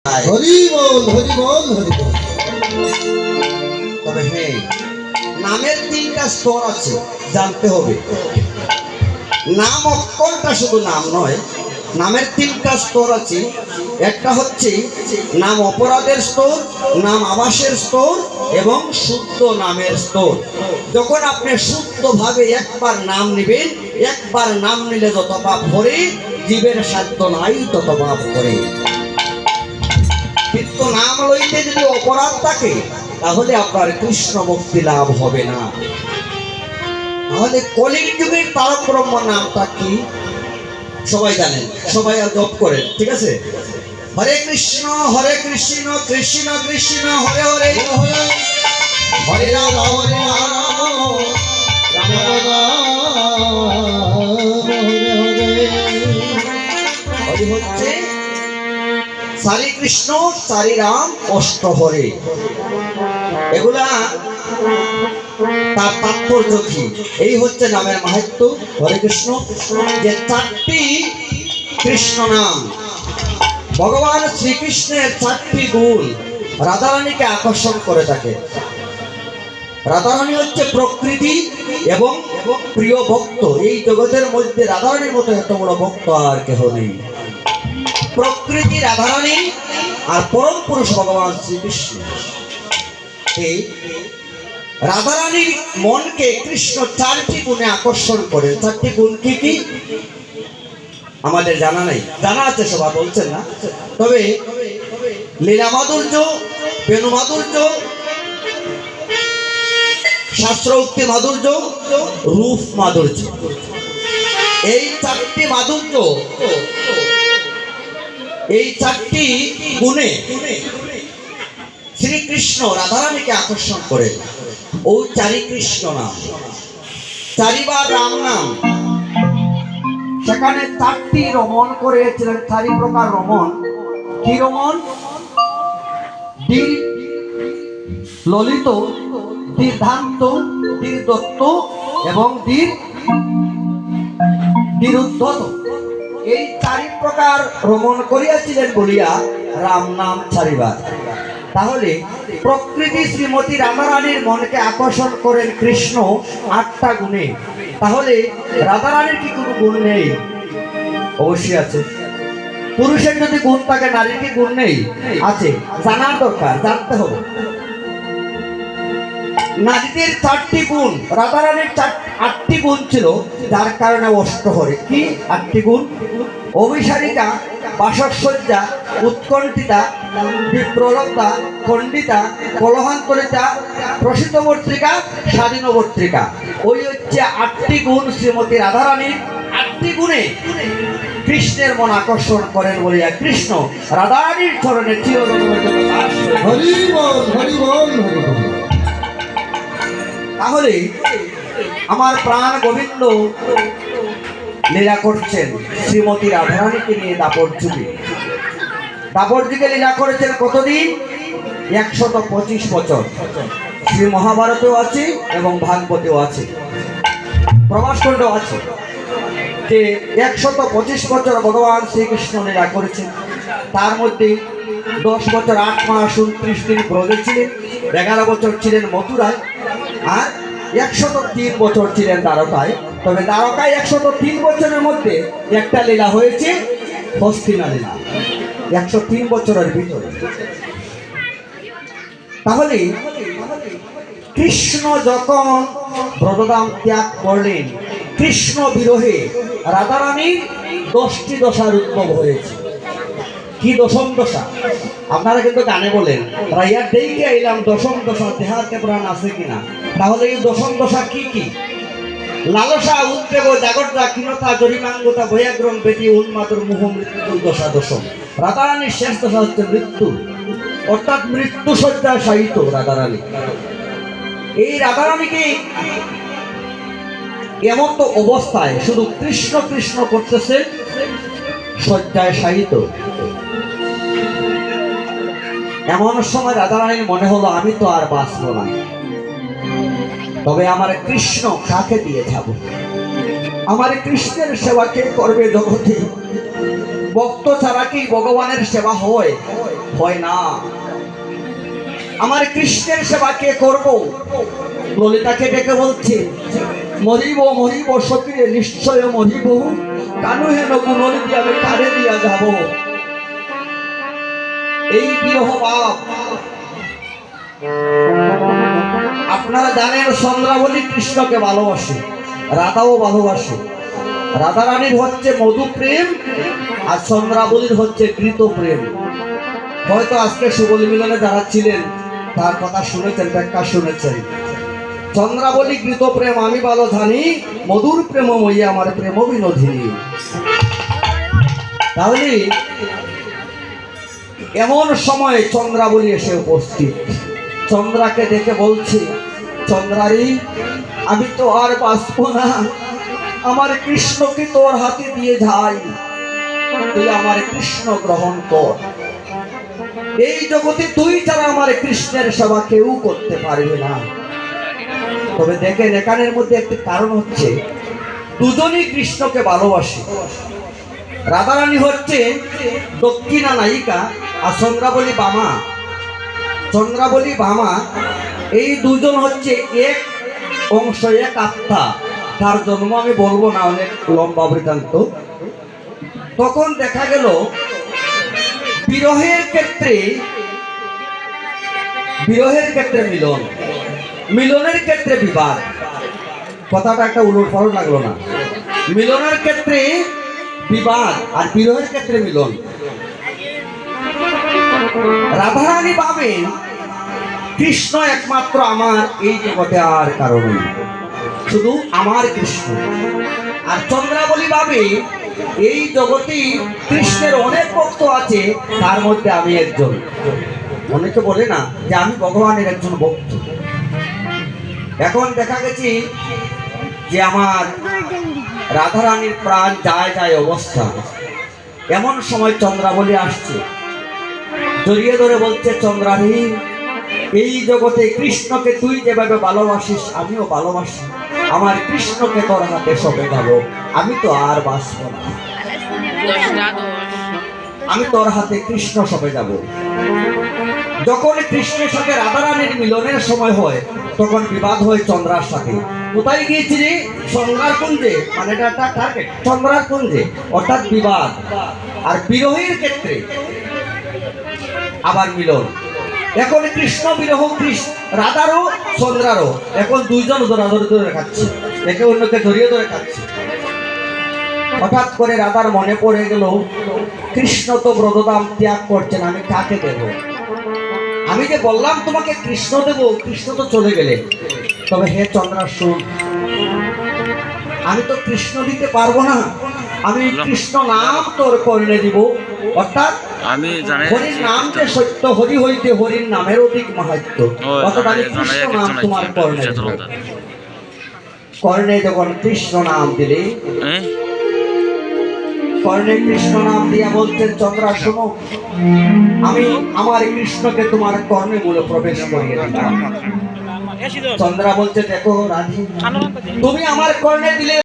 হরি বল হরি বল হরি বল। তবে হ্যাঁ, নামের তিনটা স্তর আছে, জানতে হবে। নাম অক্ষরটা শুধু নাম নয়, নামের তিনটা স্তর আছে। একটা হচ্ছে নাম অপরাধের স্তর, নাম আবাসের স্তর এবং শুদ্ধ নামের স্তর। যখন আপনি শুদ্ধভাবে একবার নাম নেবেন, একবার নাম নিলে যত পাপ করে, জীবের সাধ্য নাই তত পাপ করে। কিন্তু নাম লইতে যদি অপরাধ থাকে, তাহলে আপনার কৃষ্ণ ভক্তি লাভ হবে না। তাহলে কলির যুগের তারক ব্রহ্ম নামটা কি সবাই জানেন, সবাই জপ করেন, ঠিক আছে? হরে কৃষ্ণ কৃষ্ণ কৃষ্ণ হরে হরে, হরে রাম হরে রাম, রাম হরে হচ্ছে সারি কৃষ্ণ সারি রাম অষ্ট হরে। এগুলা তার তাৎপর্য কি? এই হচ্ছে নামের মাহাত্ম্য। হরে কৃষ্ণ যে চারটি কৃষ্ণ নাম, ভগবান শ্রীকৃষ্ণের চারটি গুণ রাধারানীকে আকর্ষণ করে থাকে। রাধারানী হচ্ছে প্রকৃতি এবং প্রিয় ভক্ত। এই জগতের মধ্যে রাধারানীর মতো এত বড় ভক্ত আর কেহ নেই। প্রকৃতি রাধারানী আর পরম পুরুষ ভগবান শ্রীকৃষ্ণ। এই রাধারানীর মনকে কৃষ্ণ চারটি গুণে আকর্ষণ করে। চারটি গুণ কি কি আমাদের জানা নেই, জানা আছে সবাই বলছেন না। তবে লীলা মাধুর্য, বেণু মাধুর্য, শাস্ত্র উক্তি মাধুর্য, রূপ মাধুর্য, এই চারটি মাধুর্য, এই চারটি গুণে শ্রীকৃষ্ণ রাধারানীকে আকর্ষণ করে। ও চারি কৃষ্ণ নাম, চারিবার রাম নাম। সেখানে চারটি রমণ করেছিলেন, চারি প্রকার রমণ। কি রমণ? ধীর ললিত, ধীরধান্ত, ধীরদত্ত এবং ধীরুদ্ধত। এই চারি প্রকার রমণ করিয়াছিলেন বলিয়া রাম নাম চারিবার। তাহলে প্রকৃতি শ্রীমতী রাধারানীর মনকে আকর্ষণ করেন কৃষ্ণ আটটা গুণে। তাহলে রাধারানীর কি কোনো গুণ নেই? অবশ্যই আছে। পুরুষের যদি গুণ থাকে, নারীর কি গুণ নেই? আছে। জানার দরকার, জানতে হবে। নারীদের চারটি গুণ, রাধারানীর আটটি গুণ ছিল, যার কারণে অষ্টহরে। কি আটটি গুণ? অভিসারিকা, বাসসজ্জা, উৎকণ্ঠিতা, বিপ্রলব্ধা, খণ্ডিতা, কলহান্তরিতা, প্রসিদ্ধবর্তিকা, স্বাধীনবর্তিকা। ওই হচ্ছে আটটি গুণ শ্রীমতী রাধারানীর। আটটি গুণে কৃষ্ণের মন আকর্ষণ করেন বলিয়া কৃষ্ণ রাধারানীর চরণে চিরজন্মের জন্য দাস হয়ে। হরি বল হরি বল হরি বল। তাহলে আমার প্রাণ গোবিন্দ লীলা করছেন শ্রীমতী রাধারানীকে নিয়ে দাপর যুগে। দাপর যুগে লীলা করেছেন কতদিন? 125 বছর। শ্রী মহাভারতেও আছে এবং ভাগবতেও আছে, প্রভাসখণ্ডেও আছে যে 125 বছর ভগবান শ্রীকৃষ্ণ লীলা করেছেন। তার মধ্যে 10 বছর 8 মাস 29 দিন ব্রজে ছিলেন, 11 বছর ছিলেন মথুরায়, আর 103 বছর ছিলেন দ্বারকায়। তবে দ্বারকায় 103 বছরের মধ্যে একটা লীলা হয়েছে, হস্তিনা লীলা, 103 বছরের ভিতরে। তাহলে কৃষ্ণ যখন ব্রজধাম ত্যাগ করলেন, কৃষ্ণ বিরহে রাধারানীর 10টি দশার উদ্ভব হয়েছে। কি দশম দশা? আপনারা কিন্তু গানে বলেন, রাইয়ার দেখে এলাম দশম দশা, দেহাতে প্রাণ আছে কিনা। তাহলে এই দশম দশা কি কি? লালসা, উদ্বেগ, জাগরতা, ক্ষীণতা, জরিমাঙ্গতা, বৈয়াগ্রম, বেদি, উন্মাদর, মোহ, মৃত্যু দশা দশম। রাধারানীর শেষ দশা হচ্ছে মৃত্যু, অর্থাৎ মৃত্যু শয্যায় শায়িত রাধারানী। এই রাধারানীকে এমন তো অবস্থায় শুধু কৃষ্ণ কৃষ্ণ করতেছে, শয্যায় শায়িত। এমন সময় রাধারানীর মনে হলো, আমি তো আর বাঁচব না, তবে আমার কৃষ্ণ কাকে দিয়ে যাব? আমার কৃষ্ণের সেবা কে করবে জগতে? ভক্ত ছাড়া কি ভগবানের সেবা হয়? হয় না। আমার কৃষ্ণের সেবা কে করবো? ললিতাকে ডেকে বলছে, মরিব মরিব সতীরে নিশ্চয় মরিব, কানু হেন গুণরি দিয়ে আমি কারে দিয়া যাব। এই বিরহ ভাব। আপনারা জানেন চন্দ্রাবলী কৃষ্ণকে ভালোবাসে, রাধাও ভালোবাসে। রাধা রানীর হচ্ছে মধু প্রেম, আর চন্দ্রাবলীর হচ্ছে কৃত প্রেম। হয়তো আজকে সুবলী মিলনে যারা ছিলেন তার কথা শুনেছেন, ব্যাখ্যা শুনেছেন। চন্দ্রাবলী কৃত প্রেম আমি ভালো জানি, মধুর প্রেম মই আমার প্রেম বিনোধিনী। তাহলে এমন সময় চন্দ্রাবলী এসে উপস্থিত। চন্দ্রাকে দেখে বলছে, চন্দ্রারি আমি তো আর বাঁচব না, আমার কৃষ্ণকে তোর হাতে দিয়ে যাই, তুই আমার কৃষ্ণ গ্রহণ কর। এই জগতে তুই ছাড়া আমার কৃষ্ণের সেবা কেউ করতে পারবে না। তবে দেখেন এখানের মধ্যে একটি কারণ হচ্ছে, দুজনই কৃষ্ণকে ভালোবাসে। রাধারানী হচ্ছে দক্ষিণা নায়িকা, আর চন্দ্রাবলী বামা। চন্দ্রাবলী বামা এই দুজন হচ্ছে এক অংশ, এক আত্মা। তার জন্ম আমি বলবো না, অনেক লম্বা বৃত্তান্ত। তখন দেখা গেল বিরহের ক্ষেত্রে মিলন, মিলনের ক্ষেত্রে বিবাদ। কথাটা একটা উলট পালট লাগলো না? মিলনের ক্ষেত্রে বিবাদ আর বিরহের ক্ষেত্রে মিলন। রাধারানী ভাবেন কৃষ্ণ একমাত্র আমার এই জগতে আর কারণ, শুধু আমার কৃষ্ণ। আর চন্দ্রাবলী ভাবে এই জগতে কৃষ্ণের অনেক ভক্ত আছে, তার মধ্যে আমি একজন। অনেকে বলে না যে আমি ভগবানের একজন ভক্ত। এখন দেখা গেছে যে আমার রাধারানীর প্রাণ যায় যায় অবস্থা। এমন সময় চন্দ্রাবলী আসছে, জড়িয়ে ধরে বলছে, চন্দ্রানী এই জগতে কৃষ্ণকে তুই যেভাবে ভালোবাসিস আমিও ভালোবাসি, আমার কৃষ্ণকে তোর হাতে সঁপে যাব, আমি তো আর বাঁচব না, আমি তোর হাতে কৃষ্ণ সঁপে যাব। যখন কৃষ্ণের সাথে রাধারানীর মিলনের সময় হয়, তখন বিবাদ হয় চন্দ্রার সাথে। কোথায় গিয়েছিলি? চন্দ্রার কুঞ্জে, মানে এটা একটা টার্গেট, চন্দ্রার কুঞ্জে, অর্থাৎ বিবাদ। আর বিরহের ক্ষেত্রে আবার মিলন। এখন কৃষ্ণ বিরহ, রাধারও চন্দ্রারও, এখন দুইজন ধরাধরি ধরে খাচ্ছে, একে অন্যকে জড়িয়ে ধরে খাচ্ছে। হঠাৎ করে রাধার মনে পড়ে গেল, কৃষ্ণ তো ব্রতধাম ত্যাগ করছেন, আমি কাকে দেব? আমি যে বললাম তোমাকে কৃষ্ণ দেব, কৃষ্ণ তো চলে গেলে। তবে হে চন্দ্রা শুন, আমি তো কৃষ্ণ দিতে পারবো না, আমি কৃষ্ণ নাম তোর কর্ণে দিব। অর্থাৎ হরির নাম যে সত্য, হরি হইতে হরির নামের অধিক মাহাত্ম্য। অর্থাৎ আমি কৃষ্ণ নাম তোমার কর্ণে দিব। কর্ণে যখন কৃষ্ণ নাম দিলে, কর্ণে কৃষ্ণ নাম দিয়া বলছেন, চন্দ্রা শোনো, আমি আমার কৃষ্ণকে তোমার কর্ণে মূলে প্রবেশ করিয়ে দিলাম। চন্দ্রা বলছে, দেখো রাধি, তুমি আমার কর্ণে দিলে